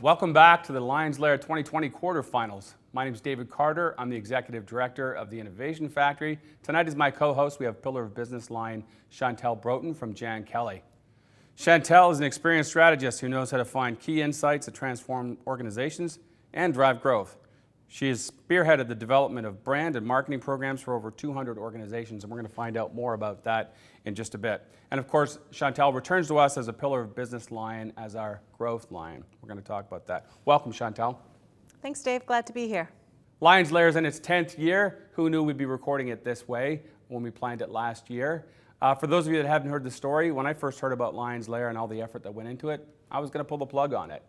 Welcome back to the LiONS LAIR 2020 quarterfinals. My name is David Carter. I'm the Executive Director of the Innovation Factory. Tonight as my co-host, we have Pillar of Business Line Chantel Broughton from Jan Kelly. Chantel is an experienced strategist who knows how to find key insights that transform organizations and drive growth. She has spearheaded the development of brand and marketing programs for over 200 organizations, and we're going to find out more about that in just a bit. And of course, Chantel returns to us as a Pillar of Business Line as our growth line. We're going to talk about that. Welcome, Chantel. Thanks, Dave. Glad to be here. LiONS LAIR is in its 10th year. Who knew we'd be recording it this way when we planned it last year? For those of you that haven't heard the story, when I first heard about LiONS LAIR and all the effort that went into it, I was going to pull the plug on it.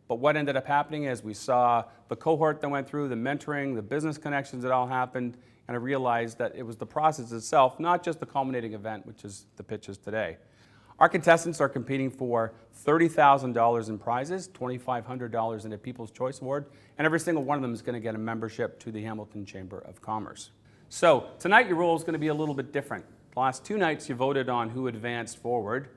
But what ended up happening is we saw the cohort that went through, the mentoring, the business connections that all happened, and I realized that it was the process itself, not just the culminating event, which is the pitches today. Our contestants are competing for $30,000 in prizes, $2,500 in a People's Choice Award, and every single one of them is going to get a membership to the Hamilton Chamber of Commerce. So tonight your role is going to be a little bit different. The last two nights you voted on who advanced forward.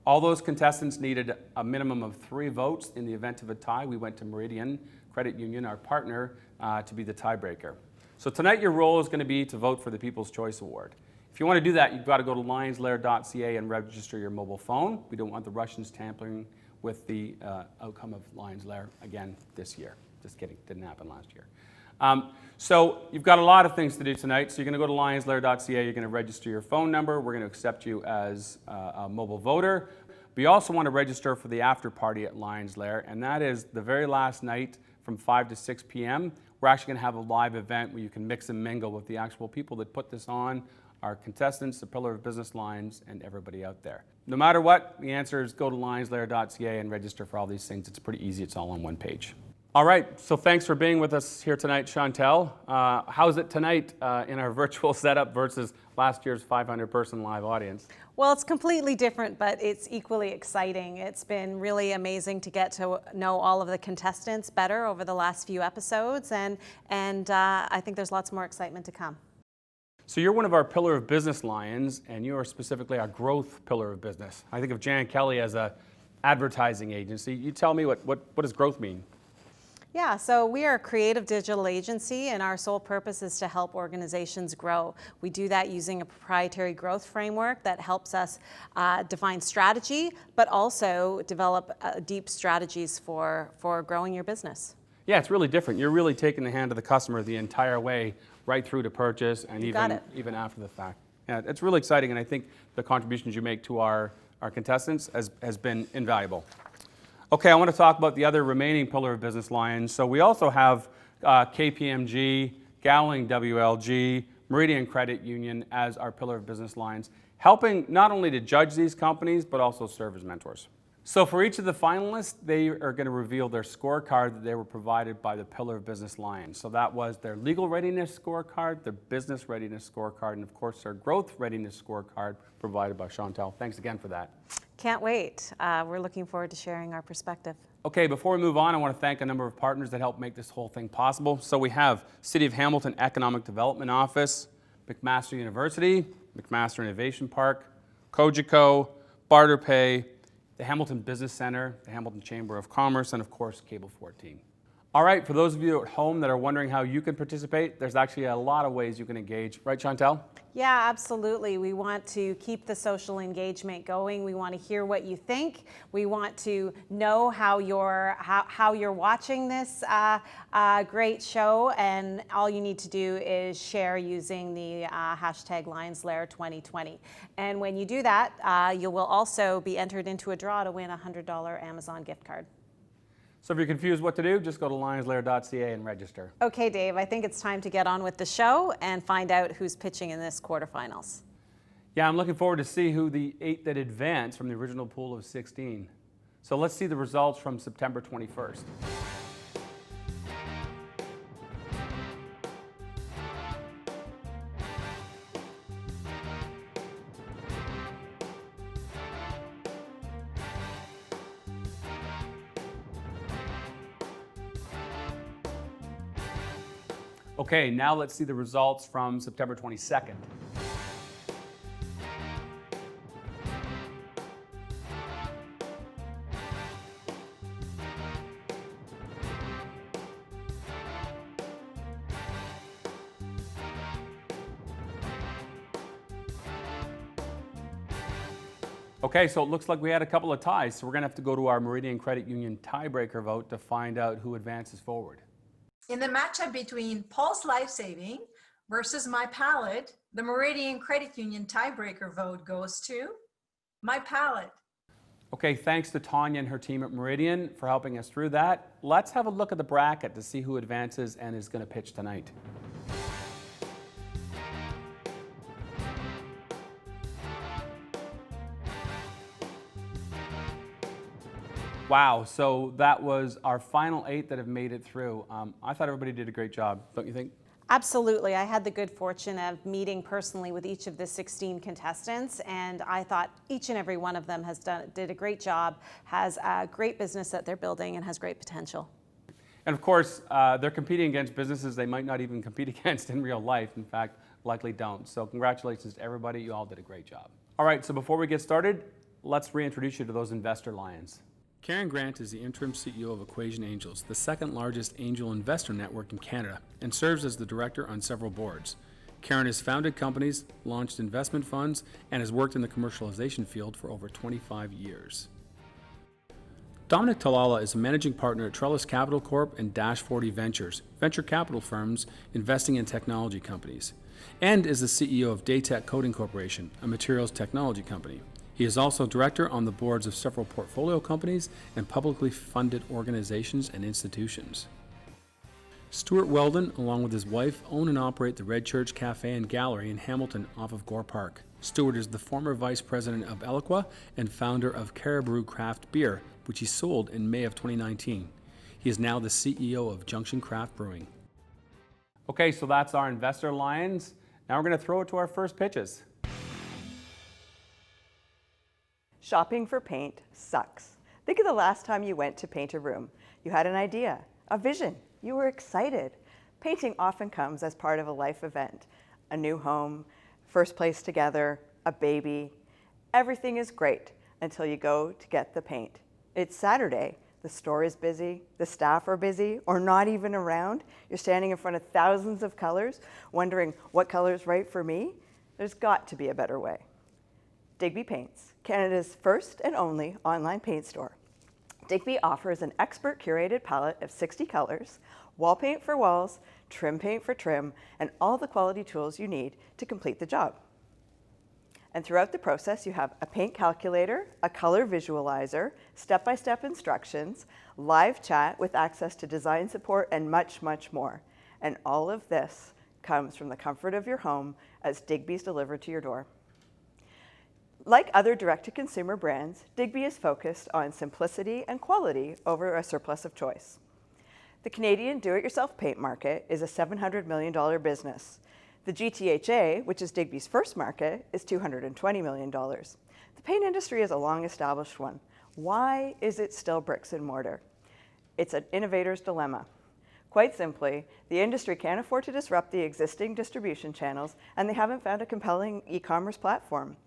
All those contestants needed a minimum of 3 votes. In the event of a tie, we went to Meridian Credit Union, our partner, to be the tiebreaker. So tonight your role is going to be to vote for the People's Choice Award. If you want to do that, you've got to go to lionsLair.ca and register your mobile phone. We don't want the Russians tampering with the outcome of LiONS LAIR again this year. Just kidding, didn't happen last year. So you've got a lot of things to do tonight. So you're going to go to lionsLair.ca, you're going to register your phone number. We're going to accept you as a mobile voter. We also want to register for the after party at LiONS LAIR, and that is the very last night from 5 to 6 p.m. We're actually going to have a live event where you can mix and mingle with the actual people that put this on, our contestants, the Pillar of Business Lines, and everybody out there. No matter what, the answer is go to lionsLair.ca and register for all these things. It's pretty easy. It's all on one page. All right, so thanks for being with us here tonight, Chantel. How's it tonight in our virtual setup versus last year's 500-person live audience? Well, it's completely different, but it's equally exciting. It's been really amazing to get to know all of the contestants better over the last few episodes, and I think there's lots more excitement to come. So you're one of our Pillar of Business Lions, and you are specifically our growth pillar of business. I think of Jan Kelly as an advertising agency. You tell me, what does growth mean? Yeah, so we are a creative digital agency, and our sole purpose is to help organizations grow. We do that using a proprietary growth framework that helps us define strategy, but also develop deep strategies for growing your business. Yeah, it's really different. You're really taking the hand of the customer the entire way, right through to purchase, and even after the fact. Yeah, it's really exciting, and I think the contributions you make to our contestants has been invaluable. Okay, I want to talk about the other remaining Pillar of Business Lions. So we also have KPMG, Gowling WLG, Meridian Credit Union as our Pillar of Business Lines, helping not only to judge these companies, but also serve as mentors. So for each of the finalists, they are going to reveal their scorecard that they were provided by the Pillar of Business Lions. So that was their legal readiness scorecard, their business readiness scorecard, and of course their growth readiness scorecard provided by Chantel. Thanks again for that. Can't wait. We're looking forward to sharing our perspective. Okay, before we move on, I want to thank a number of partners that helped make this whole thing possible. So we have City of Hamilton Economic Development Office, McMaster University, McMaster Innovation Park, Cogeco, BarterPay, the Hamilton Business Center, the Hamilton Chamber of Commerce, and of course, Cable 14. All right, for those of you at home that are wondering how you can participate, there's actually a lot of ways you can engage. Right, Chantel? Yeah, absolutely. We want to keep the social engagement going. We want to hear what you think. We want to know how you're watching this great show, and all you need to do is share using the hashtag LiONSLAIR 2020. And when you do that, you will also be entered into a draw to win a $100 Amazon gift card. So if you're confused what to do, just go to lionsLair.ca and register. Okay, Dave, I think it's time to get on with the show and find out who's pitching in this quarterfinals. Yeah, I'm looking forward to see who the 8 that advanced from the original pool of 16. So let's see the results from September 21st. Okay, now let's see the results from September 22nd. Okay, so it looks like we had a couple of ties, so we're going to have to go to our Meridian Credit Union tiebreaker vote to find out who advances forward. In the matchup between Pulse Life Saving versus My Palette, the Meridian Credit Union tiebreaker vote goes to My Palette. Okay, thanks to Tanya and her team at Meridian for helping us through that. Let's have a look at the bracket to see who advances and is going to pitch tonight. Wow, so that was our final 8 that have made it through. I thought everybody did a great job, don't you think? Absolutely. I had the good fortune of meeting personally with each of the 16 contestants, and I thought each and every one of them did a great job, has a great business that they're building, and has great potential. And of course, they're competing against businesses they might not even compete against in real life. In fact, likely don't. So congratulations to everybody. You all did a great job. All right, so before we get started, let's reintroduce you to those investor lions. Karen Grant is the interim CEO of Equation Angels, the second largest angel investor network in Canada, and serves as the director on several boards. Karen has founded companies, launched investment funds, and has worked in the commercialization field for over 25 years. Dominic Talala is a managing partner at Trellis Capital Corp and Dash 40 Ventures, venture capital firms investing in technology companies, and is the CEO of Daytech Coating Corporation, a materials technology company. He is also director on the boards of several portfolio companies and publicly funded organizations and institutions. Stuart Weldon, along with his wife, own and operate the Red Church Cafe and Gallery in Hamilton off of Gore Park. Stuart is the former vice president of Eloqua and founder of Caribou Craft Beer, which he sold in May of 2019. He is now the CEO of Junction Craft Brewing. Okay, so that's our investor lions. Now we're going to throw it to our first pitches. Shopping for paint sucks. Think of the last time you went to paint a room. You had an idea, a vision, you were excited. Painting often comes as part of a life event. A new home, first place together, a baby. Everything is great until you go to get the paint. It's Saturday, the store is busy, the staff are busy, or not even around. You're standing in front of thousands of colors, wondering what color is right for me. There's got to be a better way. Digby Paints, Canada's first and only online paint store. Digby offers an expert curated palette of 60 colors, wall paint for walls, trim paint for trim, and all the quality tools you need to complete the job. And throughout the process, you have a paint calculator, a color visualizer, step-by-step instructions, live chat with access to design support, and much, much more. And all of this comes from the comfort of your home as Digby's delivered to your door. Like other direct-to-consumer brands, Digby is focused on simplicity and quality over a surplus of choice. The Canadian do-it-yourself paint market is a $700 million business. The GTHA, which is Digby's first market, is $220 million. The paint industry is a long-established one. Why is it still bricks and mortar? It's an innovator's dilemma. Quite simply, the industry can't afford to disrupt the existing distribution channels, and they haven't found a compelling e-commerce platform.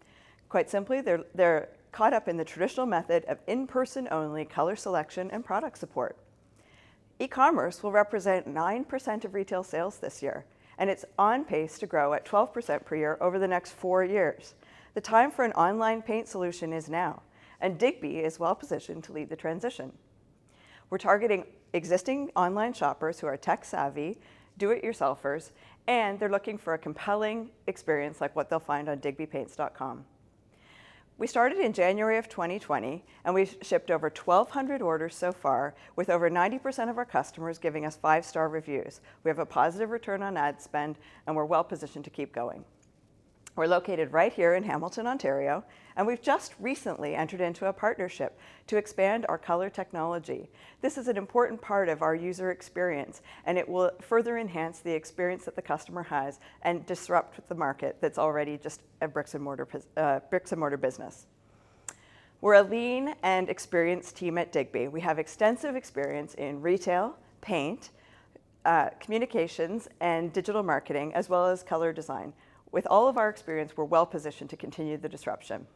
Quite simply, they're caught up in the traditional method of in-person only color selection and product support. E-commerce will represent 9% of retail sales this year, and it's on pace to grow at 12% per year over the next 4 years. The time for an online paint solution is now, and Digby is well positioned to lead the transition. We're targeting existing online shoppers who are tech savvy, do-it-yourselfers, and they're looking for a compelling experience like what they'll find on digbypaints.com. We started in January of 2020, and we've shipped over 1,200 orders so far, with over 90% of our customers giving us 5-star reviews. We have a positive return on ad spend, and we're well positioned to keep going. We're located right here in Hamilton, Ontario, and we've just recently entered into a partnership to expand our color technology. This is an important part of our user experience, and it will further enhance the experience that the customer has and disrupt the market that's already just a bricks and mortar business. We're a lean and experienced team at Digby. We have extensive experience in retail, paint, communications, and digital marketing, as well as color design. With all of our experience, we're well positioned to continue the disruption.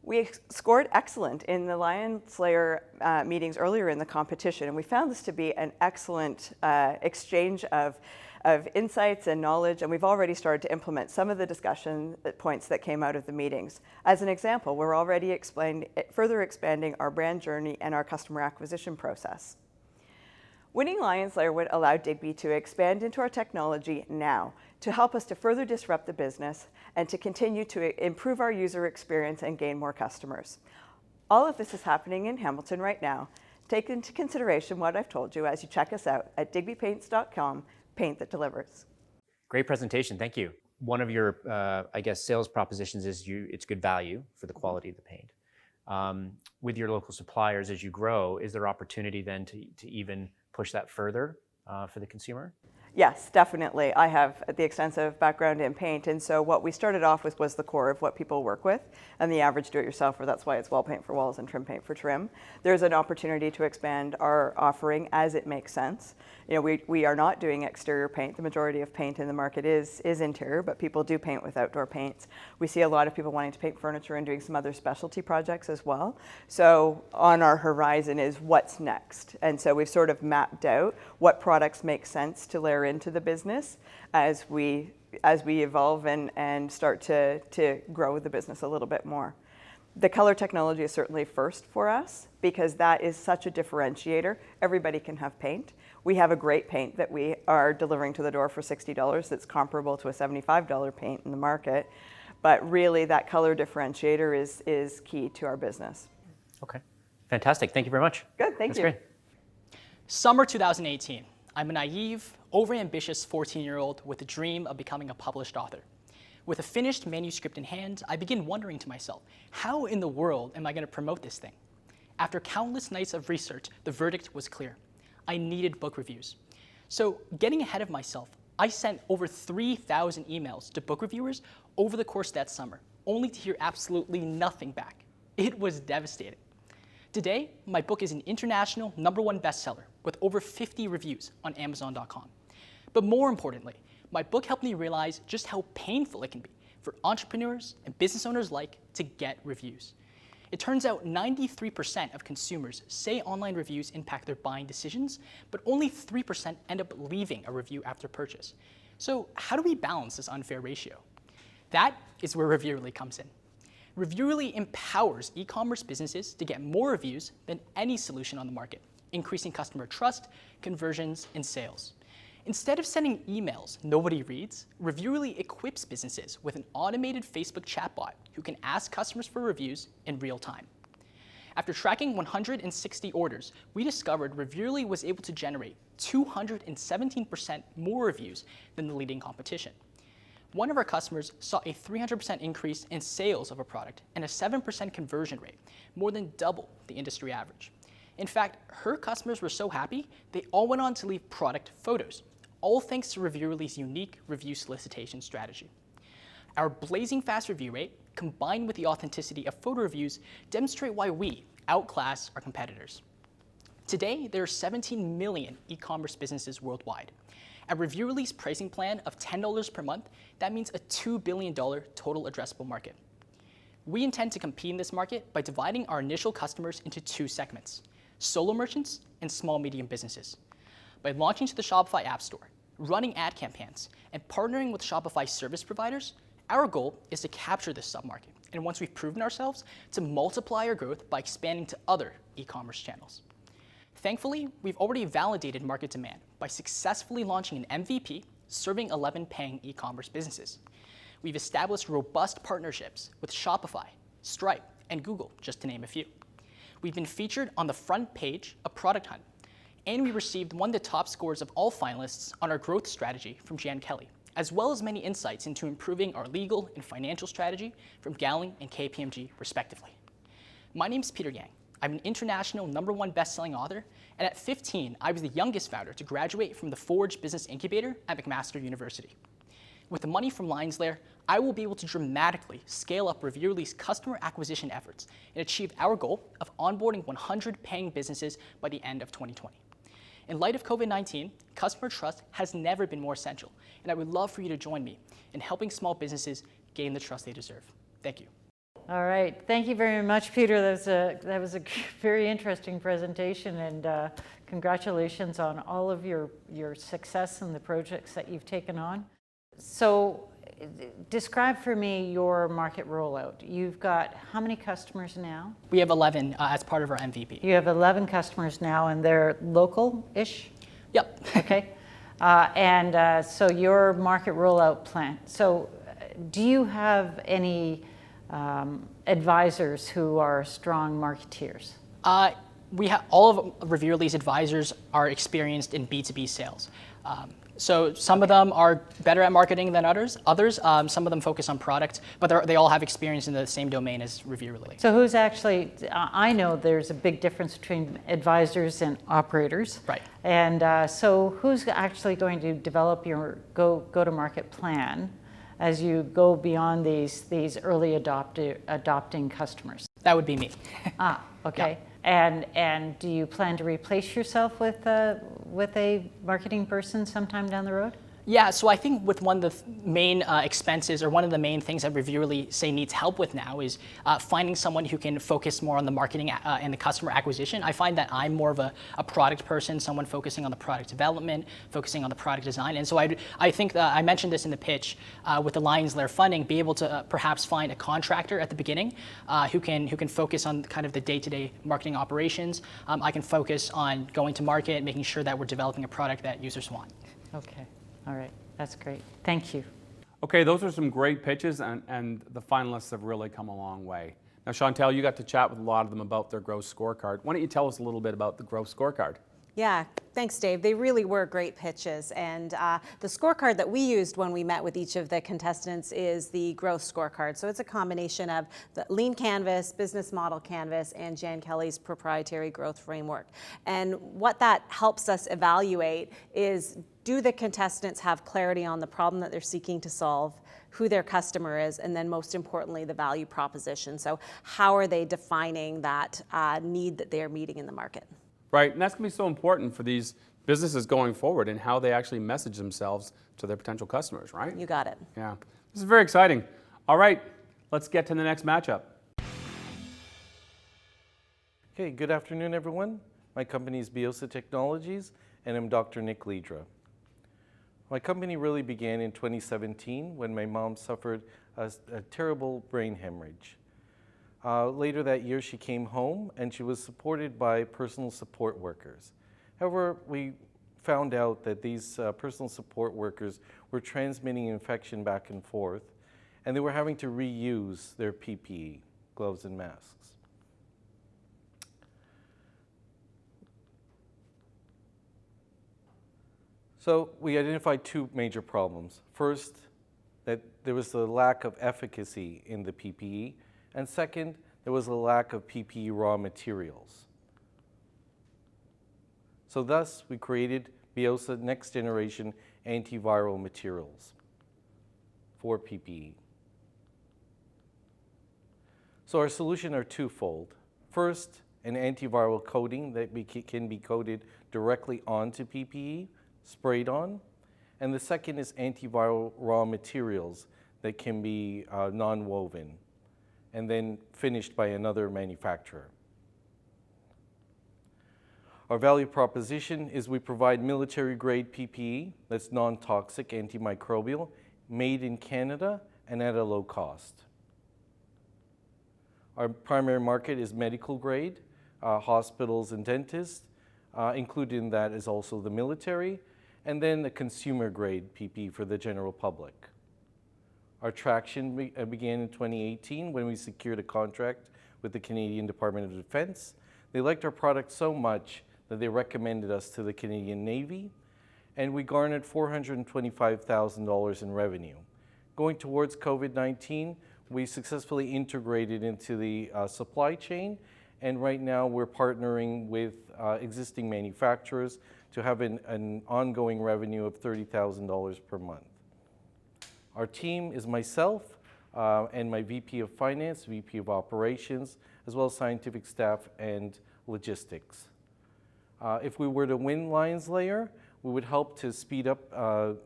We scored excellent in the LAIR meetings earlier in the competition, and we found this to be an excellent exchange of of insights and knowledge, and we've already started to implement some of the discussion points that came out of the meetings. As an example, we're already further expanding our brand journey and our customer acquisition process. Winning LiONS would allow Digby to expand into our technology now to help us to further disrupt the business and to continue to improve our user experience and gain more customers. All of this is happening in Hamilton right now. Take into consideration what I've told you as you check us out at digbypaints.com, paint that delivers. Great presentation, thank you. One of your, I guess, sales propositions is it's good value for the quality of the paint. With your local suppliers, as you grow, is there opportunity then to even push that further for the consumer? Yes, definitely. I have the extensive background in paint, and so what we started off with was the core of what people work with, and the average do-it-yourselfer, that's why it's wall paint for walls and trim paint for trim. There's an opportunity to expand our offering as it makes sense. You know, we are not doing exterior paint. The majority of paint in the market is interior, but people do paint with outdoor paints. We see a lot of people wanting to paint furniture and doing some other specialty projects as well. So on our horizon is what's next. And so we've sort of mapped out what products make sense to layer into the business as we evolve and start to grow the business a little bit more. The color technology is certainly first for us because that is such a differentiator. Everybody can have paint. We have a great paint that we are delivering to the door for $60 that's comparable to a $75 paint in the market. But really that color differentiator is key to our business. Okay, fantastic. Thank you very much. Good, thank you. That's great. Summer 2018. I'm a naive, overambitious 14-year-old with a dream of becoming a published author. With a finished manuscript in hand, I begin wondering to myself, how in the world am I going to promote this thing? After countless nights of research, the verdict was clear. I needed book reviews. So getting ahead of myself, I sent over 3,000 emails to book reviewers over the course of that summer, only to hear absolutely nothing back. It was devastating. Today, my book is an international #1 bestseller with over 50 reviews on Amazon.com. But more importantly, my book helped me realize just how painful it can be for entrepreneurs and business owners alike to get reviews. It turns out 93% of consumers say online reviews impact their buying decisions, but only 3% end up leaving a review after purchase. So how do we balance this unfair ratio? That is where Reviewly comes in. Reviewly empowers e-commerce businesses to get more reviews than any solution on the market, increasing customer trust, conversions, and sales. Instead of sending emails nobody reads, Reviewly equips businesses with an automated Facebook chatbot who can ask customers for reviews in real time. After tracking 160 orders, we discovered Reviewly was able to generate 217% more reviews than the leading competition. One of our customers saw a 300% increase in sales of a product and a 7% conversion rate, more than double the industry average. In fact, her customers were so happy, they all went on to leave product photos, all thanks to Reviewly's unique review solicitation strategy. Our blazing fast review rate, combined with the authenticity of photo reviews, demonstrate why we outclass our competitors. Today, there are 17 million e-commerce businesses worldwide. At Reviewly's pricing plan of $10 per month, that means a $2 billion total addressable market. We intend to compete in this market by dividing our initial customers into two segments: solo merchants and small medium businesses. By launching to the Shopify App Store, running ad campaigns, and partnering with Shopify service providers, our goal is to capture this submarket, and once we've proven ourselves, to multiply our growth by expanding to other e-commerce channels. Thankfully, we've already validated market demand by successfully launching an MVP serving 11 paying e-commerce businesses. We've established robust partnerships with Shopify, Stripe, and Google, just to name a few. We've been featured on the front page of Product Hunt, and we received one of the top scores of all finalists on our growth strategy from Jan Kelly, as well as many insights into improving our legal and financial strategy from Gowling and KPMG, respectively. My name's Peter Yang. I'm an international #1 best-selling author, and at 15, I was the youngest founder to graduate from the Forge Business Incubator at McMaster University. With the money from LiONS, I will be able to dramatically scale up Reviewly's customer acquisition efforts and achieve our goal of onboarding 100 paying businesses by the end of 2020. In light of COVID-19, customer trust has never been more essential, and I would love for you to join me in helping small businesses gain the trust they deserve. Thank you. All right, thank you very much, Peter. That was a very interesting presentation, and congratulations on all of your success and the projects that you've taken on. So describe for me your market rollout. You've got how many customers now? We have 11 as part of our MVP. You have 11 customers now, and they're local-ish? Yep. Okay. So your market rollout plan. So do you have any advisors who are strong marketeers? We have all of Review Release advisors are experienced in B2B sales. So some of them are better at marketing than others. Some of them focus on product, but they all have experience in the same domain as Review Release. So who's actually, I know there's a big difference between advisors and operators. Right. And so who's actually going to develop your go-to-market plan as you go beyond these early adopting customers? That would be me. Okay. Yeah. And do you plan to replace yourself with a marketing person sometime down the road? Yeah, so I think with one of the main expenses, or one of the main things that Review Release say needs help with now is finding someone who can focus more on the marketing and the customer acquisition. I find that I'm more of a product person, someone focusing on the product development, focusing on the product design. And so I think that I mentioned this in the pitch with the LAIR funding, be able to perhaps find a contractor at the beginning who can focus on kind of the day-to-day marketing operations. I can focus on going to market, making sure that we're developing a product that users want. Okay. All right, that's great. Thank you. Okay, those are some great pitches, and the finalists have really come a long way. Now, Chantel, you got to chat with a lot of them about their growth scorecard. Why don't you tell us a little bit about the growth scorecard? Yeah, thanks, Dave. They really were great pitches. And the scorecard that we used when we met with each of the contestants is the growth scorecard. So it's a combination of the Lean Canvas, Business Model Canvas, and Jan Kelly's proprietary growth framework. And what that helps us evaluate is, do the contestants have clarity on the problem that they're seeking to solve, who their customer is, and then most importantly, the value proposition. So how are they defining that need that they're meeting in the market? Right, and that's going to be so important for these businesses going forward and how they actually message themselves to their potential customers, right? You got it. Yeah, this is very exciting. All right, let's get to the next matchup. Okay, good afternoon, everyone. My company is Biosa Technologies, and I'm Dr. Nick Lidra. My company really began in 2017 when my mom suffered a terrible brain hemorrhage. Later that year, she came home and she was supported by personal support workers. However, we found out that these personal support workers were transmitting infection back and forth, and they were having to reuse their PPE, gloves and masks. So we identified two major problems. First, that there was a lack of efficacy in the PPE, and second, there was a lack of PPE raw materials. So thus, we created Biosa Next Generation Antiviral Materials for PPE. So our solution are twofold. First, an antiviral coating that can be coated directly onto PPE, sprayed on. And the second is antiviral raw materials that can be non-woven and then finished by another manufacturer. Our value proposition is we provide military-grade PPE that's non-toxic, antimicrobial, made in Canada and at a low cost. Our primary market is medical grade, hospitals and dentists. Included in that is also the military, and then the consumer-grade PPE for the general public. Our traction began in 2018 when we secured a contract with the Canadian Department of Defense. They liked our product so much that they recommended us to the Canadian Navy, and we garnered $425,000 in revenue. Going towards COVID-19, we successfully integrated into the supply chain, and right now we're partnering with existing manufacturers to have an ongoing revenue of $30,000 per month. Our team is myself and my VP of Finance, VP of Operations, as well as scientific staff and logistics. If we were to win LAIR, we would help to speed up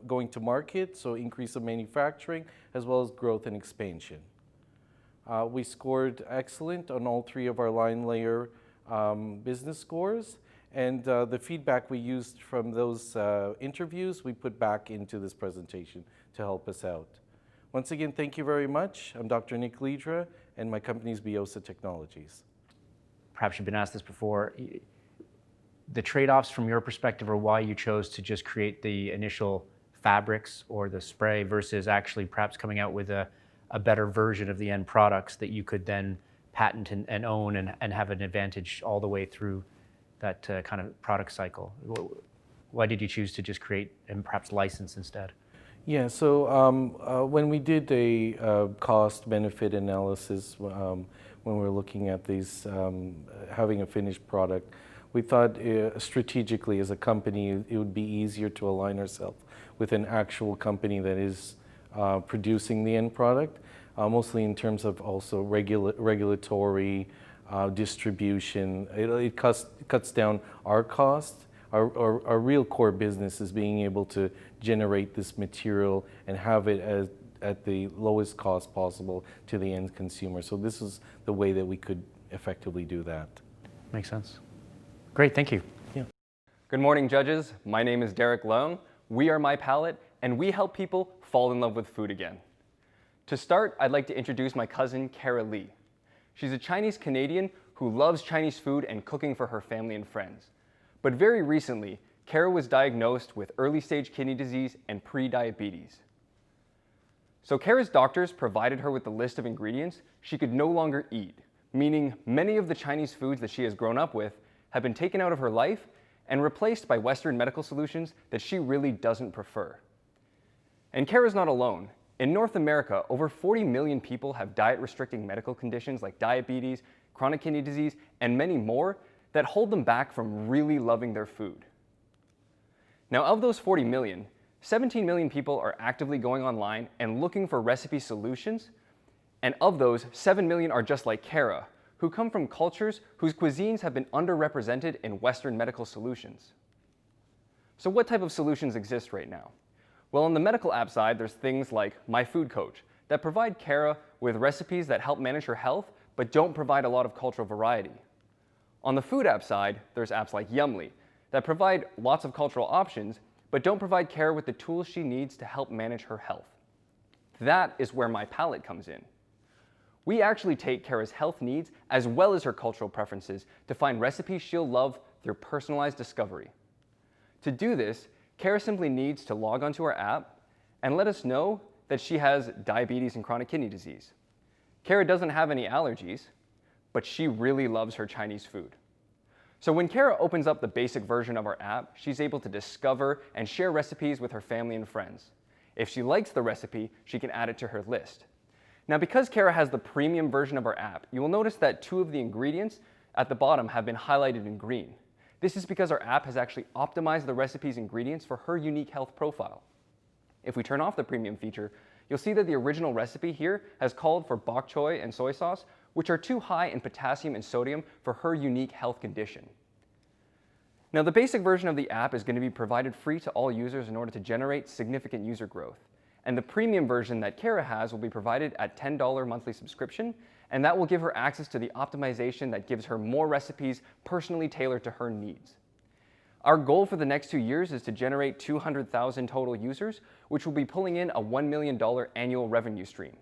going to market, so increase of manufacturing, as well as growth and expansion. We scored excellent on all 3 of our LAIR business scores, and the feedback we used from those interviews we put back into this presentation to help us out. Once again, thank you very much. I'm Dr. Nick Lidra, and my company is Biosa Technologies. Perhaps you've been asked this before. The trade-offs from your perspective are why you chose to just create the initial fabrics or the spray versus actually perhaps coming out with a better version of the end products that you could then patent and own and have an advantage all the way through that kind of product cycle. Why did you choose to just create and perhaps license instead? Yeah, so when we did a cost-benefit analysis, when we were looking at these, having a finished product, we thought strategically as a company it would be easier to align ourselves with an actual company that is producing the end product, mostly in terms of also regulatory distribution. It cuts down our cost. Our real core business is being able to generate this material and have it at the lowest cost possible to the end consumer. So this is the way that we could effectively do that. Makes sense. Great, thank you. Yeah. Good morning, judges. My name is Derek Leung. We are My Palate, and we help people fall in love with food again. To start, I'd like to introduce my cousin, Kara Lee. She's a Chinese Canadian who loves Chinese food and cooking for her family and friends. But very recently, Kara was diagnosed with early-stage kidney disease and pre-diabetes. So Kara's doctors provided her with a list of ingredients she could no longer eat, meaning many of the Chinese foods that she has grown up with have been taken out of her life and replaced by Western medical solutions that she really doesn't prefer. And Kara's not alone. In North America, over 40 million people have diet-restricting medical conditions like diabetes, chronic kidney disease, and many more that hold them back from really loving their food. Now, of those 40 million, 17 million people are actively going online and looking for recipe solutions, and of those, 7 million are just like Kara, who come from cultures whose cuisines have been underrepresented in Western medical solutions. So what type of solutions exist right now? Well, on the medical app side, there's things like My Food Coach that provide Kara with recipes that help manage her health, but don't provide a lot of cultural variety. On the food app side, there's apps like Yumly that provide lots of cultural options, but don't provide Kara with the tools she needs to help manage her health. That is where My Palate comes in. We actually take Kara's health needs as well as her cultural preferences to find recipes she'll love through personalized discovery. To do this, Kara simply needs to log onto our app and let us know that she has diabetes and chronic kidney disease. Kara doesn't have any allergies, but she really loves her Chinese food. So when Kara opens up the basic version of our app, she's able to discover and share recipes with her family and friends. If she likes the recipe, she can add it to her list. Now, because Kara has the premium version of our app, you will notice that 2 of the ingredients at the bottom have been highlighted in green. This is because our app has actually optimized the recipe's ingredients for her unique health profile. If we turn off the premium feature, you'll see that the original recipe here has called for bok choy and soy sauce, which are too high in potassium and sodium for her unique health condition. Now, the basic version of the app is going to be provided free to all users in order to generate significant user growth. And the premium version that Kara has will be provided at $10 monthly subscription, and that will give her access to the optimization that gives her more recipes personally tailored to her needs. Our goal for the next 2 years is to generate 200,000 total users, which will be pulling in a $1 million annual revenue stream.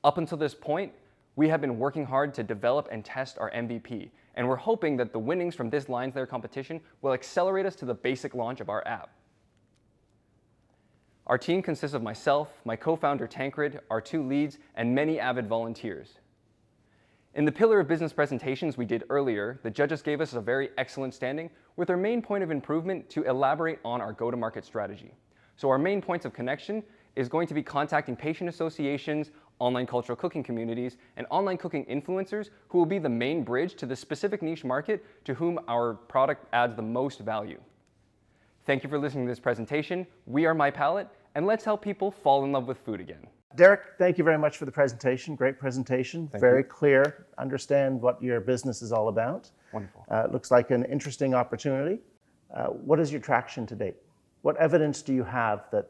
Up until this point, we have been working hard to develop and test our MVP, and we're hoping that the winnings from this LiONS competition will accelerate us to the basic launch of our app. Our team consists of myself, my co-founder Tancred, our 2 leads, and many avid volunteers. In the pillar of business presentations we did earlier, the judges gave us a very excellent standing with our main point of improvement to elaborate on our go-to-market strategy. So our main points of connection is going to be contacting patient associations, online cultural cooking communities, and online cooking influencers who will be the main bridge to the specific niche market to whom our product adds the most value. Thank you for listening to this presentation. We are My Palate, and let's help people fall in love with food again. Derek, thank you very much for the presentation. Great presentation. Very clear. Understand what your business is all about. Wonderful. It looks like an interesting opportunity. What is your traction to date? What evidence do you have that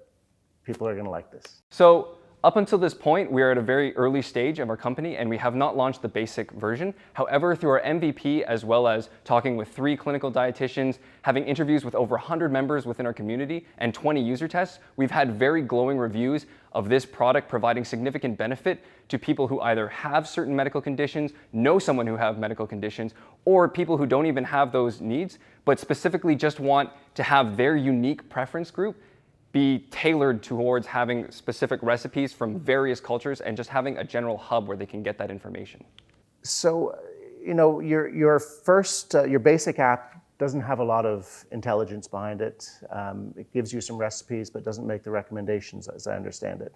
people are going to like this? So Up until this point, we are at a very early stage of our company and we have not launched the basic version. However, through our MVP, as well as talking with 3 clinical dietitians, having interviews with over 100 members within our community and 20 user tests, we've had very glowing reviews of this product providing significant benefit to people who either have certain medical conditions, know someone who have medical conditions, or people who don't even have those needs, but specifically just want to have their unique preference group be tailored towards having specific recipes from various cultures and just having a general hub where they can get that information. So, you know, your basic app doesn't have a lot of intelligence behind it. It gives you some recipes, but doesn't make the recommendations, as I understand it.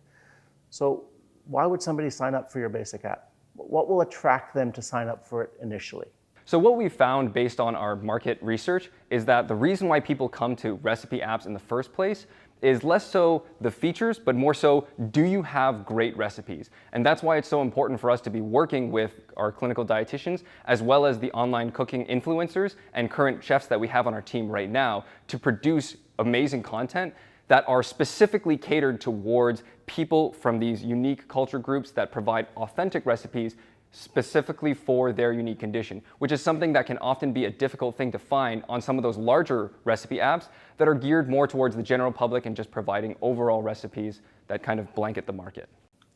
So why would somebody sign up for your basic app? What will attract them to sign up for it initially? So what we found based on our market research is that the reason why people come to recipe apps in the first place is less so the features, but more so, do you have great recipes? And that's why it's so important for us to be working with our clinical dietitians, as well as the online cooking influencers and current chefs that we have on our team right now to produce amazing content that are specifically catered towards people from these unique culture groups that provide authentic recipes specifically for their unique condition, which is something that can often be a difficult thing to find on some of those larger recipe apps that are geared more towards the general public and just providing overall recipes that kind of blanket the market.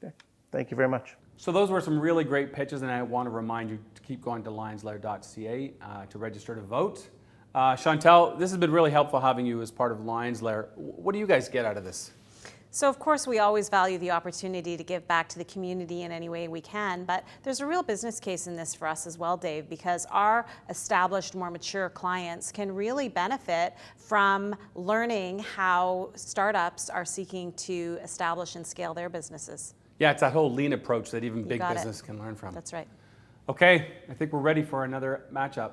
Okay. Thank you very much. So those were some really great pitches, and I want to remind you to keep going to LionsLair.ca to register to vote. Chantel, this has been really helpful having you as part of LionsLair. What do you guys get out of this? So of course we always value the opportunity to give back to the community in any way we can, but there's a real business case in this for us as well, Dave, because our established, more mature clients can really benefit from learning how startups are seeking to establish and scale their businesses. Yeah, it's that whole lean approach that even big got it. business can learn from. That's right. Okay, I think we're ready for another matchup.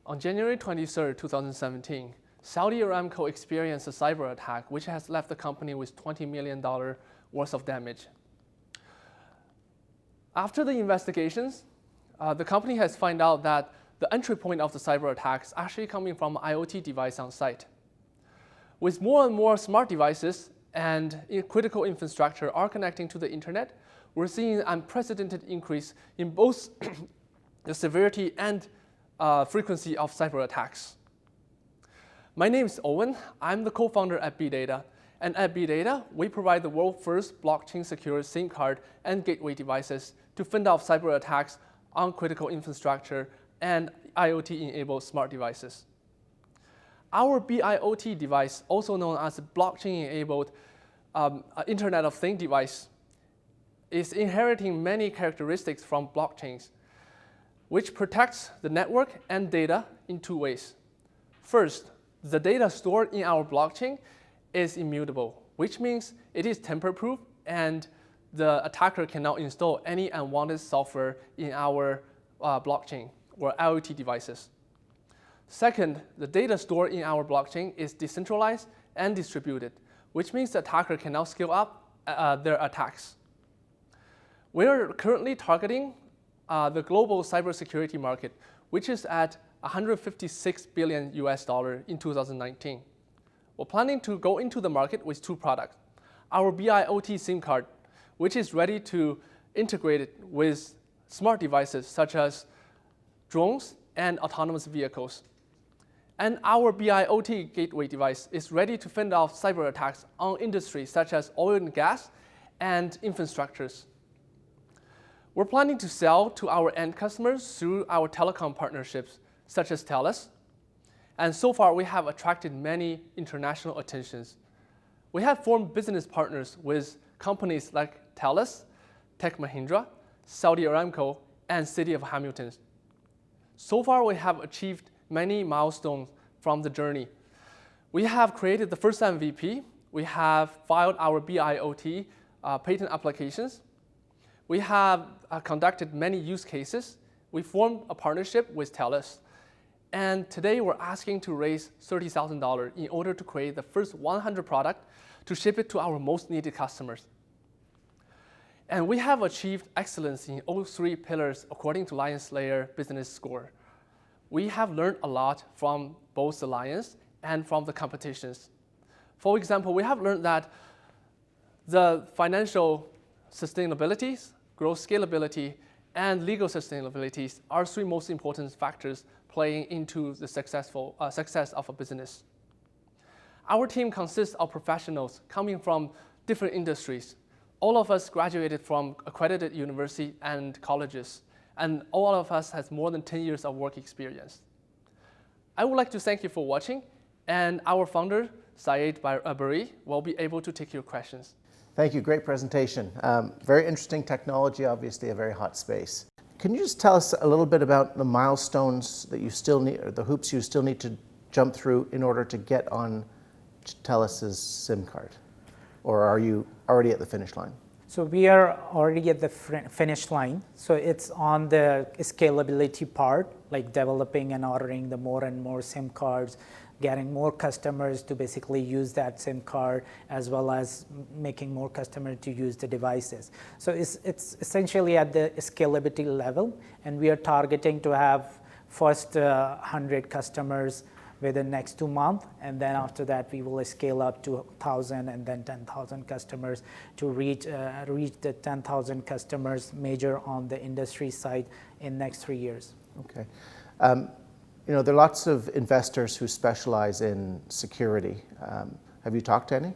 On January 23, 2017, Saudi Aramco experienced a cyber attack which has left the company with $20 million worth of damage. After the investigations, the company has found out that the entry point of the cyber attack is actually coming from an IoT device on site. With more and more smart devices and critical infrastructure are connecting to the internet, we're seeing an unprecedented increase in both the severity and frequency of cyber attacks. My name is Owen. I'm the co-founder at BData. And at BData, we provide the world's first blockchain-secure SIM card and gateway devices to fend off cyber attacks on critical infrastructure and IoT-enabled smart devices. Our BIoT device, also known as a blockchain-enabled Internet of Things device, is inheriting many characteristics from blockchains, which protects the network and data in 2 ways. First, the data stored in our blockchain is immutable, which means it is tamper-proof and the attacker cannot install any unwanted software in our blockchain or IoT devices. Second, the data stored in our blockchain is decentralized and distributed, which means the attacker cannot scale up their attacks. We are currently targeting the global cybersecurity market, which is at $156 billion in 2019. We're planning to go into the market with 2 products. Our BIoT SIM card, which is ready to integrate it with smart devices such as drones and autonomous vehicles. And our BIoT gateway device is ready to fend off cyber attacks on industries such as oil and gas and infrastructures. We're planning to sell to our end customers through our telecom partnerships, such as TELUS. And so far, we have attracted many international attentions. We have formed business partners with companies like TELUS, Tech Mahindra, Saudi Aramco, and City of Hamilton. So far, we have achieved many milestones from the journey. We have created the first MVP. We have filed our BIoT patent applications. We have conducted many use cases. We formed a partnership with TELUS. And today we're asking to raise $30,000 in order to create the first 100 product to ship it to our most needed customers. And we have achieved excellence in all 3 pillars according to LionsLair Business Score. We have learned a lot from both the Lions and from the competitions. For example, we have learned that the financial sustainabilities, growth scalability, and legal sustainabilities are three most important factors playing into the success of a business. Our team consists of professionals coming from different industries. All of us graduated from accredited universities and colleges, and all of us has more than 10 years of work experience. I would like to thank you for watching, and our founder, Saeed Bari, will be able to take your questions. Thank you, great presentation. Very interesting technology, obviously a very hot space. Can you just tell us a little bit about the milestones that you still need, or the hoops you still need to jump through in order to get on TELUS's SIM card? Or are you already at the finish line? So we are already at the finish line. So it's on the scalability part, like developing and ordering the more and more SIM cards, getting more customers to basically use that SIM card, as well as making more customers to use the devices. So it's essentially at the scalability level, and we are targeting to have first 100 customers within the next 2 months, and then after that we will scale up to 1,000 and then 10,000 customers to reach the 10,000 customers major on the industry side in next 3 years. Okay. You know, there are lots of investors who specialize in security. Have you talked to any?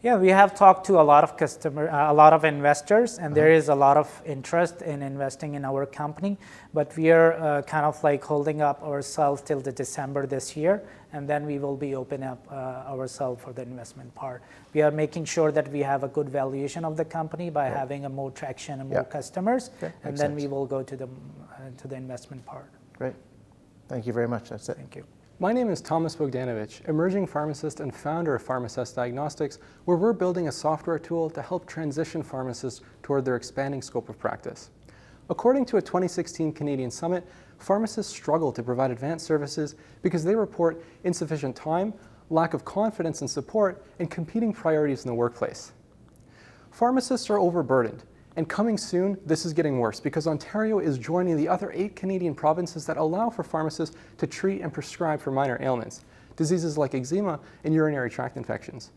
Yeah, we have talked to a lot of investors, and there is a lot of interest in investing in our company, but we are kind of like holding up ourselves till the December this year, and then we will be opening up ourselves for the investment part. We are making sure that we have a good valuation of the company by having a more traction and more customers, and then we will go to the investment part. Great. Thank you very much. That's it. Thank you. My name is Thomas Bogdanovich, emerging pharmacist and founder of Pharmacist Diagnostics, where we're building a software tool to help transition pharmacists toward their expanding scope of practice. According to a 2016 Canadian Summit, pharmacists struggle to provide advanced services because they report insufficient time, lack of confidence and support, and competing priorities in the workplace. Pharmacists are overburdened. And coming soon, this is getting worse because Ontario is joining the other 8 Canadian provinces that allow for pharmacists to treat and prescribe for minor ailments, diseases like eczema and urinary tract infections.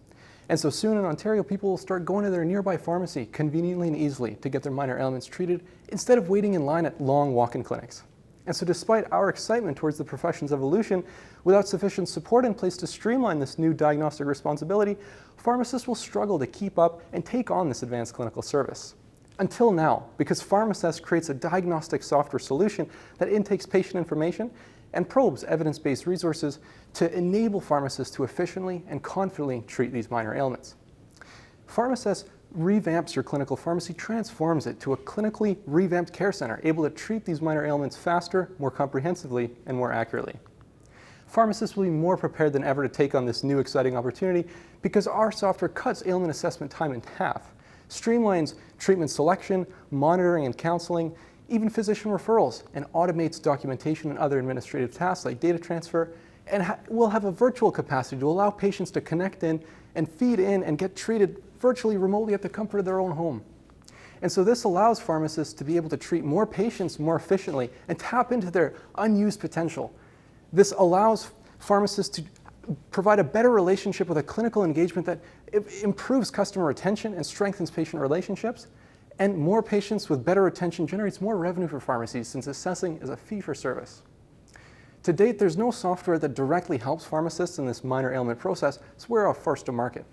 And so soon in Ontario, people will start going to their nearby pharmacy conveniently and easily to get their minor ailments treated instead of waiting in line at long walk-in clinics. And so despite our excitement towards the profession's evolution, without sufficient support in place to streamline this new diagnostic responsibility, pharmacists will struggle to keep up and take on this advanced clinical service. Until now, because Pharmacist creates a diagnostic software solution that intakes patient information and probes evidence-based resources to enable pharmacists to efficiently and confidently treat these minor ailments. Pharmacist revamps your clinical pharmacy, transforms it to a clinically revamped care center, able to treat these minor ailments faster, more comprehensively, and more accurately. Pharmacists will be more prepared than ever to take on this new exciting opportunity because our software cuts ailment assessment time in half, streamlines treatment selection, monitoring and counseling, even physician referrals, and automates documentation and other administrative tasks like data transfer, and will have a virtual capacity to allow patients to connect in and feed in and get treated virtually remotely at the comfort of their own home. And so this allows pharmacists to be able to treat more patients more efficiently and tap into their unused potential. This allows pharmacists to provide a better relationship with a clinical engagement that improves customer retention and strengthens patient relationships. And more patients with better retention generates more revenue for pharmacies since assessing is a fee for service. To date, there's no software that directly helps pharmacists in this minor ailment process, so we're our first to market.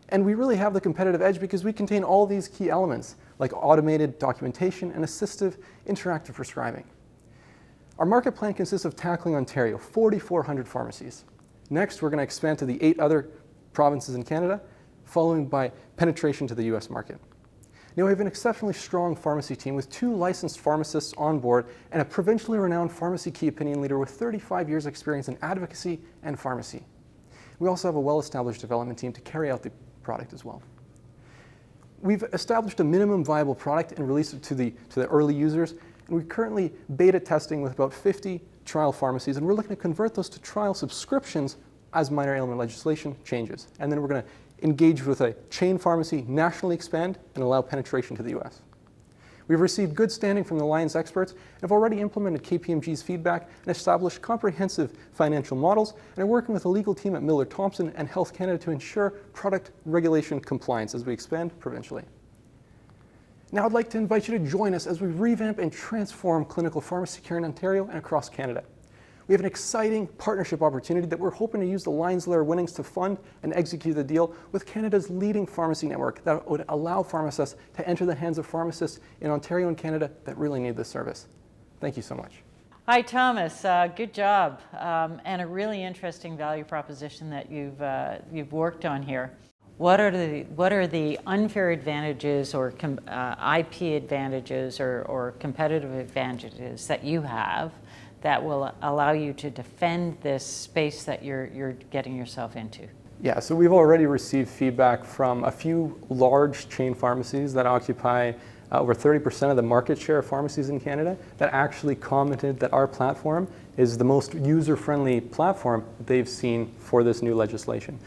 And we really have the competitive edge because we contain all these key elements like automated documentation and assistive interactive prescribing. Our market plan consists of tackling Ontario, 4,400 pharmacies. Next, we're going to expand to the 8 other provinces in Canada, following by penetration to the US market. Now, we have an exceptionally strong pharmacy team with 2 licensed pharmacists on board and a provincially renowned pharmacy key opinion leader with 35 years experience in advocacy and pharmacy. We also have a well-established development team to carry out the product as well. We've established a minimum viable product and released it to the early users, and we're currently beta testing with about 50 trial pharmacies, and we're looking to convert those to trial subscriptions as minor ailment legislation changes. And then we're going to engage with a chain pharmacy, nationally expand, and allow penetration to the US. We've received good standing from the LiONS experts and have already implemented KPMG's feedback and established comprehensive financial models, and are working with the legal team at Miller Thomson and Health Canada to ensure product regulation compliance as we expand provincially. Now I'd like to invite you to join us as we revamp and transform clinical pharmacy care in Ontario and across Canada. We have an exciting partnership opportunity that we're hoping to use the LiONS/LAIR winnings to fund and execute the deal with Canada's leading pharmacy network that would allow pharmacists to enter the hands of pharmacists in Ontario and Canada that really need this service. Thank you so much. Hi, Thomas. Good job, and a really interesting value proposition that you've worked on here. What are the unfair advantages or IP advantages or competitive advantages that you have that will allow you to defend this space that you're getting yourself into? Yeah, so we've already received feedback from a few large chain pharmacies that occupy over 30% of the market share of pharmacies in Canada that actually commented that our platform is the most user-friendly platform they've seen for this new legislation.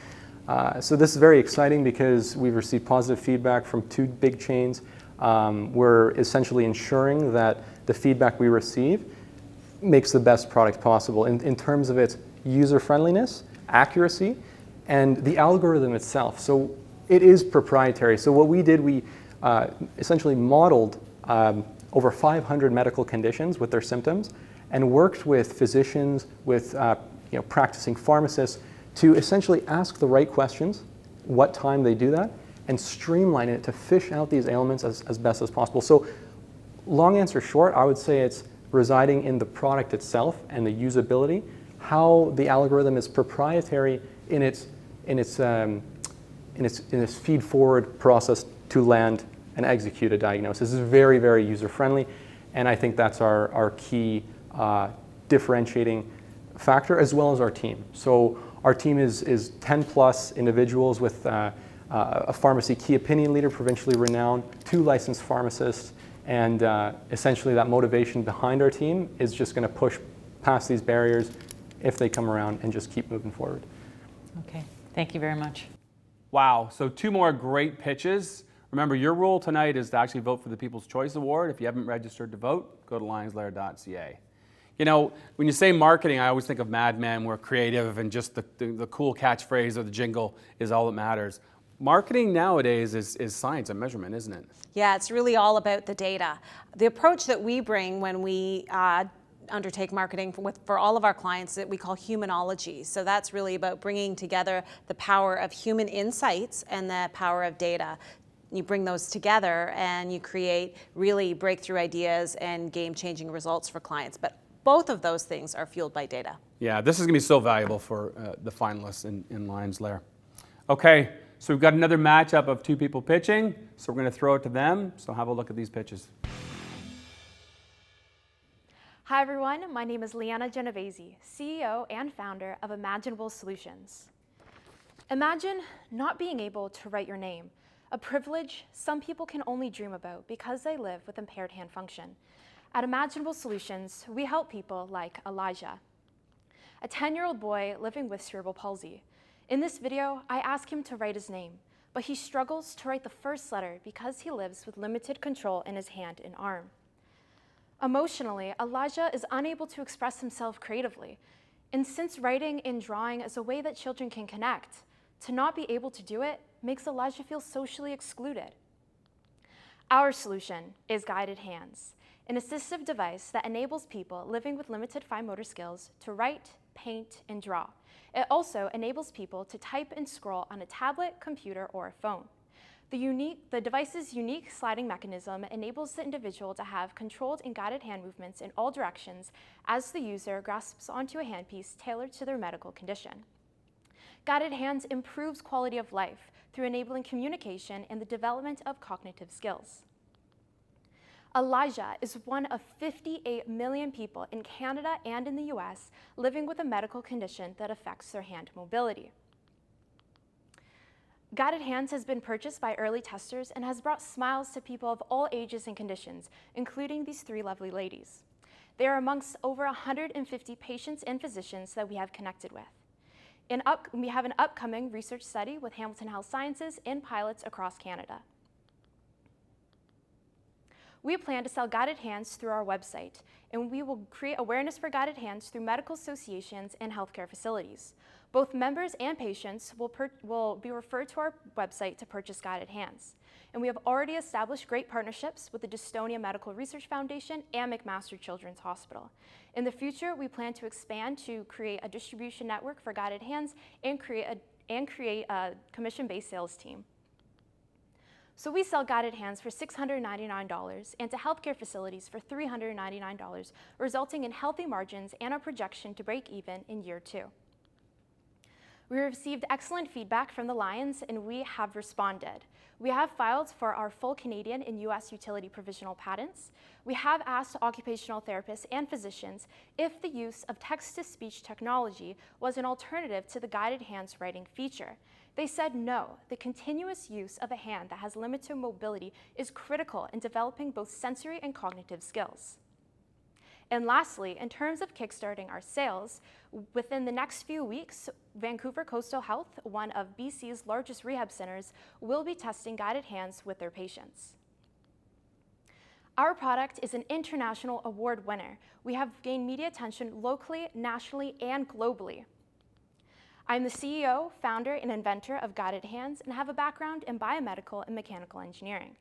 So this is very exciting because we've received positive feedback from 2 big chains. We're essentially ensuring that the feedback we receive makes the best product possible in terms of its user-friendliness, accuracy, and the algorithm itself. So it is proprietary. So what we did, we essentially modeled over 500 medical conditions with their symptoms and worked with physicians, with practicing pharmacists to essentially ask the right questions, what time they do that, and streamline it to fish out these ailments as best as possible. So long answer short, I would say it's residing in the product itself and the usability, how the algorithm is proprietary in its feed-forward process to land and execute a diagnosis. This is very, very user-friendly, and I think that's our key differentiating factor, as well as our team. So our team is 10 plus individuals with a pharmacy key opinion leader, provincially renowned, 2 licensed pharmacists, and essentially that motivation behind our team is just going to push past these barriers if they come around and just keep moving forward. Okay, thank you very much. Wow, so 2 more great pitches. Remember, your role tonight is to actually vote for the People's Choice Award. If you haven't registered to vote, go to lionsLair.ca. You know, when you say marketing, I always think of Mad Men, where creative and just the cool catchphrase or the jingle is all that matters. Marketing nowadays is science and measurement, isn't it? Yeah, it's really all about the data. The approach that we bring when we undertake marketing for all of our clients that we call humanology. So that's really about bringing together the power of human insights and the power of data. You bring those together and you create really breakthrough ideas and game-changing results for clients. But both of those things are fueled by data. Yeah, this is going to be so valuable for the finalists in LiONS/LAIR. Okay, so we've got another matchup of 2 people pitching, so we're going to throw it to them. So have a look at these pitches. Hi everyone, my name is Liana Genovese, CEO and founder of Imaginable Solutions. Imagine not being able to write your name, a privilege some people can only dream about because they live with impaired hand function. At Imaginable Solutions, we help people like Elijah, a 10-year-old boy living with cerebral palsy. In this video, I ask him to write his name, but he struggles to write the first letter because he lives with limited control in his hand and arm. Emotionally, Elijah is unable to express himself creatively, and since writing and drawing is a way that children can connect, to not be able to do it makes Elijah feel socially excluded. Our solution is Guided Hands, an assistive device that enables people living with limited fine motor skills to write, paint, and draw. It also enables people to type and scroll on a tablet, computer, or a phone. The device's unique sliding mechanism enables the individual to have controlled and guided hand movements in all directions as the user grasps onto a handpiece tailored to their medical condition. Guided Hands improves quality of life through enabling communication and the development of cognitive skills. Elijah is one of 58 million people in Canada and in the US living with a medical condition that affects their hand mobility. Guided Hands has been purchased by early testers and has brought smiles to people of all ages and conditions, including these 3 lovely ladies. They are amongst over 150 patients and physicians that we have connected with. We have an upcoming research study with Hamilton Health Sciences and pilots across Canada. We plan to sell guided hands through our website, and we will create awareness for guided hands through medical associations and healthcare facilities. Both members and patients will be referred to our website to purchase guided hands. And we have already established great partnerships with the Dystonia Medical Research Foundation and McMaster Children's Hospital. In the future, we plan to expand to create a distribution network for guided hands and create a commission-based sales team. So we sell guided hands for $699 and to healthcare facilities for $399, resulting in healthy margins and a projection to break even in year 2. We received excellent feedback from the LiONS, and we have responded. We have filed for our full Canadian and US utility provisional patents. We have asked occupational therapists and physicians if the use of text-to-speech technology was an alternative to the guided hands writing feature. They said no. The continuous use of a hand that has limited mobility is critical in developing both sensory and cognitive skills. And lastly, in terms of kickstarting our sales, within the next few weeks, Vancouver Coastal Health, one of BC's largest rehab centers, will be testing guided hands with their patients. Our product is an international award winner. We have gained media attention locally, nationally, and globally. I'm the CEO, founder, and inventor of Guided Hands and have a background in biomedical and mechanical engineering.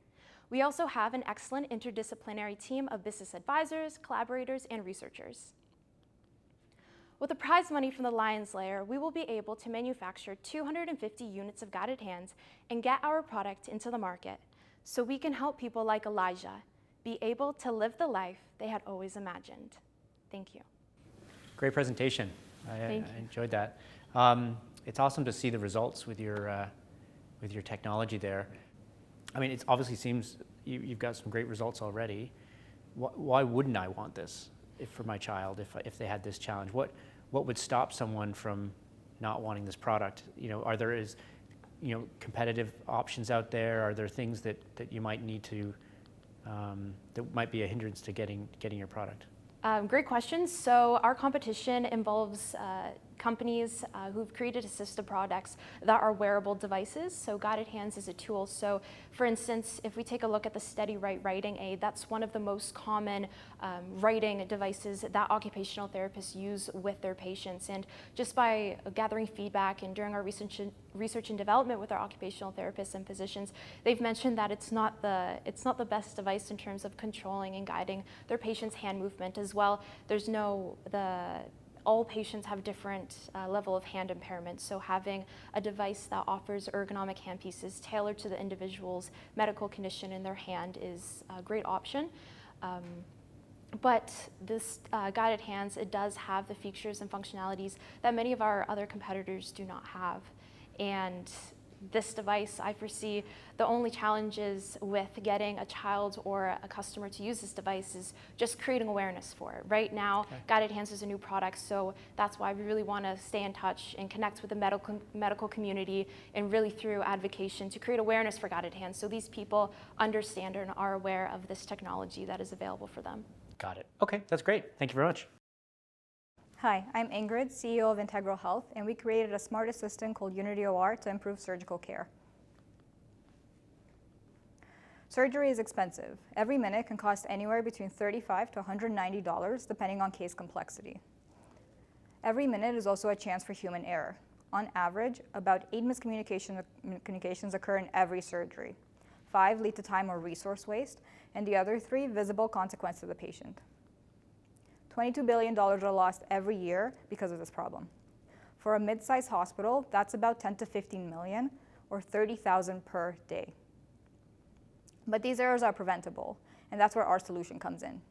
We also have an excellent interdisciplinary team of business advisors, collaborators, and researchers. With the prize money from the LiONS LAIR, we will be able to manufacture 250 units of guided hands and get our product into the market so we can help people like Elijah be able to live the life they had always imagined. Thank you. Great presentation. I enjoyed that. It's awesome to see the results with your technology there. I mean, it obviously seems you've got some great results already. Why wouldn't I want this for my child if they had this challenge? What would stop someone from not wanting this product? You know, are there competitive options out there? Are there things that you might need to that might be a hindrance to getting your product? Great question. So our competition involves companies who've created assistive products that are wearable devices. So Guided Hands is a tool. So for instance, if we take a look at the Steady Right writing aid, that's one of the most common writing devices that occupational therapists use with their patients. And just by gathering feedback and during our research and development with our occupational therapists and physicians, they've mentioned that it's not the best device in terms of controlling and guiding their patient's hand movement as well. All patients have different level of hand impairment, so having a device that offers ergonomic handpieces tailored to the individual's medical condition in their hand is a great option. But this Guided Hands, it does have the features and functionalities that many of our other competitors do not have. And this device, I foresee the only challenges with getting a child or a customer to use this device is just creating awareness for it. Right now, Guided Hands is a new product, so that's why we really want to stay in touch and connect with the medical community and really through advocacy to create awareness for Guided Hands so these people understand and are aware of this technology that is available for them. Got it. Okay, that's great. Thank you very much. Hi, I'm Ingrid, CEO of Integral Health, and we created a smart assistant called Unity OR to improve surgical care. Surgery is expensive. Every minute can cost anywhere between $35 to $190, depending on case complexity. Every minute is also a chance for human error. On average, about 8 miscommunications occur in every surgery. 5 lead to time or resource waste, and the other 3 visible consequence to the patient. $22 billion are lost every year because of this problem. For a mid-sized hospital, that's about 10 to 15 million, or 30,000 per day. But these errors are preventable, and that's where our solution comes in.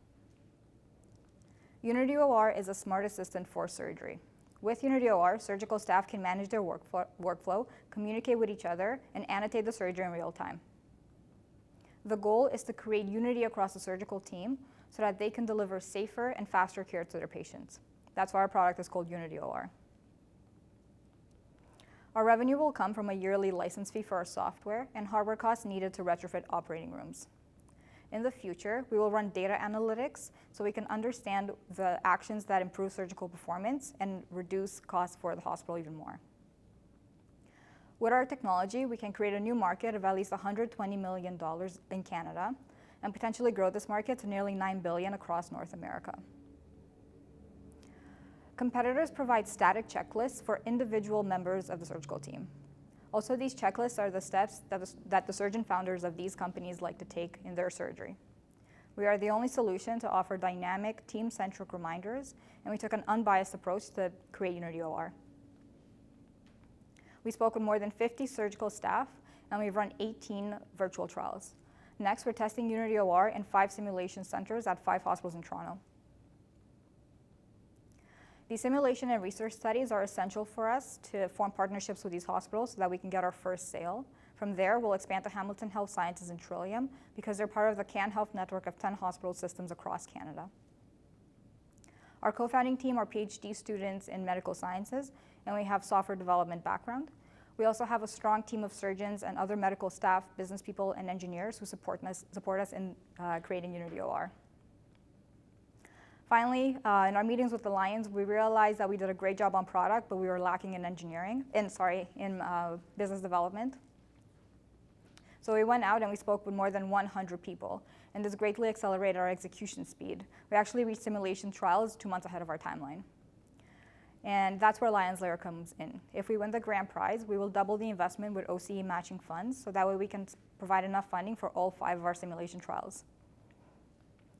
Unity OR is a smart assistant for surgery. With Unity OR, surgical staff can manage their workflow, communicate with each other, and annotate the surgery in real time. The goal is to create unity across the surgical team so that they can deliver safer and faster care to their patients. That's why our product is called Unity OR. Our revenue will come from a yearly license fee for our software and hardware costs needed to retrofit operating rooms. In the future, we will run data analytics so we can understand the actions that improve surgical performance and reduce costs for the hospital even more. With our technology, we can create a new market of at least $120 million in Canada, and potentially grow this market to nearly $9 billion across North America. Competitors provide static checklists for individual members of the surgical team. Also, these checklists are the steps that the surgeon founders of these companies like to take in their surgery. We are the only solution to offer dynamic, team-centric reminders, and we took an unbiased approach to create Unity OR. We spoke with more than 50 surgical staff, and we've run 18 virtual trials. Next, we're testing Unity OR in 5 simulation centers at 5 hospitals in Toronto. These simulation and research studies are essential for us to form partnerships with these hospitals so that we can get our first sale. From there, we'll expand to Hamilton Health Sciences and Trillium because they're part of the Can Health network of 10 hospital systems across Canada. Our co-founding team are PhD students in medical sciences, and we have software development background. We also have a strong team of surgeons and other medical staff, business people, and engineers who support us in creating Unity OR. Finally, in our meetings with the LiONS, we realized that we did a great job on product, but we were lacking in business development. So we went out and we spoke with more than 100 people, and this greatly accelerated our execution speed. We actually reached simulation trials 2 months ahead of our timeline. And that's where LiONS comes in. If we win the grand prize, we will double the investment with OCE matching funds, so that way we can provide enough funding for all 5 of our simulation trials.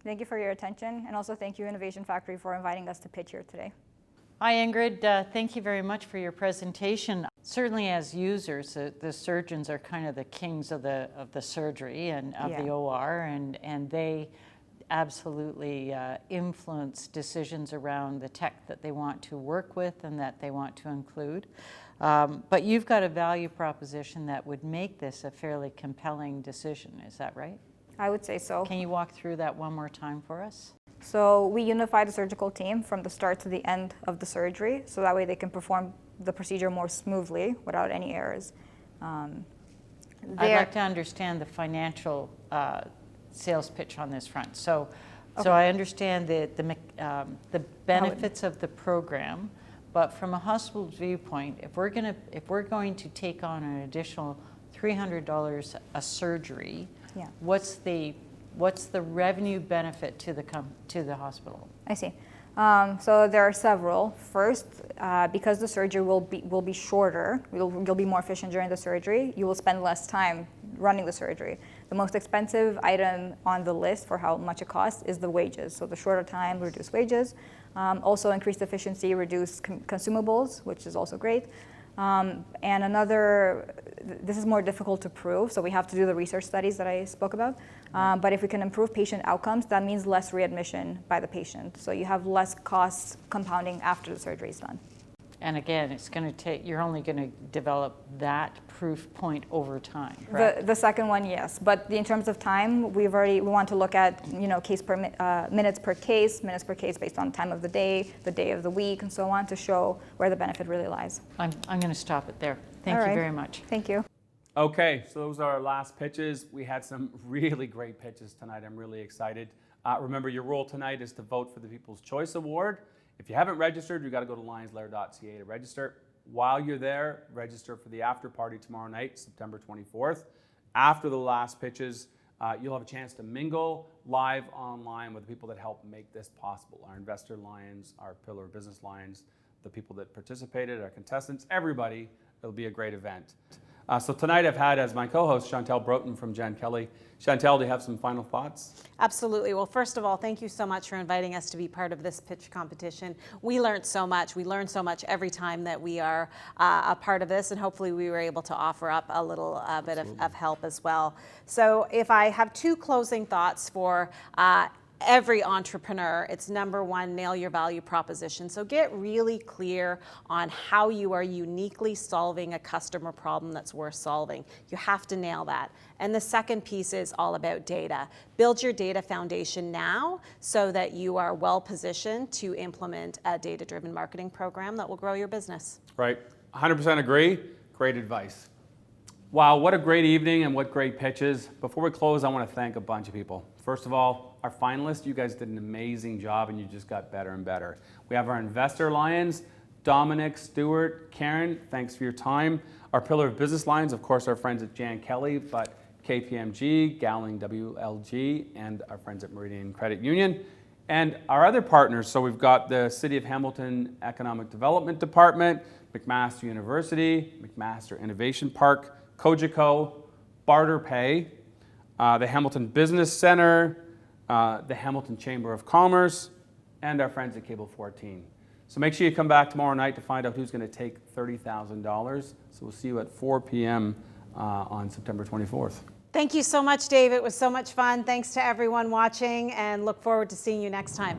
Thank you for your attention, and also thank you, Innovation Factory, for inviting us to pitch here today. Hi, Ingrid. Thank you very much for your presentation. Certainly as users, the surgeons are kind of the kings of the surgery and of the OR, and they absolutely influence decisions around the tech that they want to work with and that they want to include. But you've got a value proposition that would make this a fairly compelling decision. Is that right? I would say so. Can you walk through that one more time for us? So we unify the surgical team from the start to the end of the surgery, so that way they can perform the procedure more smoothly without any errors. I'd like to understand the financial sales pitch on this front. So I understand the benefits of the program, but from a hospital's viewpoint, if we're going to take on an additional $300 a surgery, what's the revenue benefit to the hospital? I see. So there are several. First, because the surgery will be shorter, you'll be more efficient during the surgery. You will spend less time running the surgery. The most expensive item on the list for how much it costs is the wages. So the shorter time, reduce wages. Also increased efficiency, reduce consumables, which is also great. And this is more difficult to prove, so we have to do the research studies that I spoke about. But if we can improve patient outcomes, that means less readmission by the patient. So you have less costs compounding after the surgery is done. And again, it's going to take, you're only going to develop that proof point over time, correct? The second one, yes. But in terms of time, we want to look at minutes per case based on time of the day of the week, and so on, to show where the benefit really lies. I'm going to stop it there. Thank you very much. Thank you. Okay, so those are our last pitches. We had some really great pitches tonight. I'm really excited. Remember, your role tonight is to vote for the People's Choice Award. If you haven't registered, you've got to go to lionsLair.ca to register. While you're there, register for the after party tomorrow night, September 24th. After the last pitches, you'll have a chance to mingle live online with the people that help make this possible. Our investor lions, our pillar of business lions, the people that participated, our contestants, everybody. It'll be a great event. So tonight I've had as my co-host Chantel Broughton from Jan Kelly. Chantel, do you have some final thoughts? Absolutely. Well, first of all, thank you so much for inviting us to be part of this pitch competition. We learned so much. We learn so much every time that we are a part of this, and hopefully we were able to offer up a little bit of help as well. So if I have 2 closing thoughts for every entrepreneur, it's number 1, nail your value proposition. So get really clear on how you are uniquely solving a customer problem that's worth solving. You have to nail that. And the second piece is all about data. Build your data foundation now so that you are well positioned to implement a data-driven marketing program that will grow your business. Right, 100% agree. Great advice. Wow, what a great evening and what great pitches. Before we close, I want to thank a bunch of people. First of all, our finalists, you guys did an amazing job and you just got better and better. We have our investor lions, Dominic, Stuart, Karen, thanks for your time. Our pillar of business lions, of course, our friends at Jan Kelly, but KPMG, Gowling WLG, and our friends at Meridian Credit Union. And our other partners, so we've got the City of Hamilton Economic Development Department, McMaster University, McMaster Innovation Park, Cogeco, Barter Pay, the Hamilton Business Center, the Hamilton Chamber of Commerce, and our friends at Cable 14. So make sure you come back tomorrow night to find out who's going to take $30,000. So we'll see you at 4 p.m. On September 24th. Thank you so much, Dave. It was so much fun. Thanks to everyone watching, and look forward to seeing you next time.